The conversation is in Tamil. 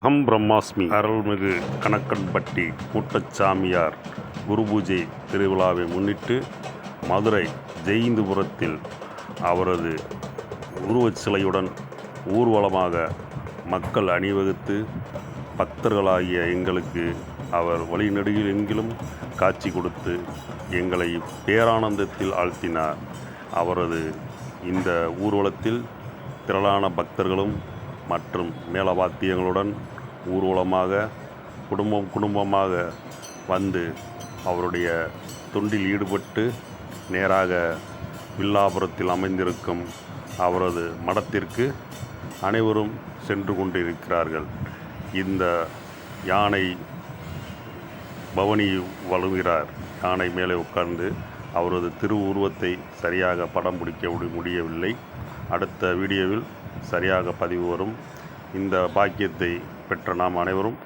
பிரம்மாஸ்மி அருள்மிகு கணக்கன்பட்டி மூட்டச்சாமியார் குருபூஜை திருவிழாவை முன்னிட்டு மதுரை ஜெயந்துபுரத்தில் அவரது உருவச் சிலையுடன் ஊர்வலமாக மக்கள் அணிவகுத்து பக்தர்களாகிய எங்களுக்கு அவர் வழிநெடுகில் எங்கிலும் காட்சி கொடுத்து எங்களை பேரானந்தத்தில் ஆழ்த்தினார். அவரது இந்த ஊர்வலத்தில் திரளான பக்தர்களும் மற்றும் மேளவாத்தியங்களுடன் ஊர்வலமாக குடும்பமாக வந்து அவருடைய தொண்டில் ஈடுபட்டு நேராக வில்லாபுரத்தில் அமைந்திருக்கும் அவரது மடத்திற்கு அனைவரும் சென்று கொண்டிருக்கிறார்கள். இந்த யானை பவனி வழுகிறார். யானை மேலே உட்கார்ந்து அவரது திருவுருவத்தை சரியாக படம் பிடிக்க முடியவில்லை. அடுத்த வீடியோவில் சரியாக பதிவு வரும். இந்த பாக்கியத்தை பெற்ற நாம் அனைவரும்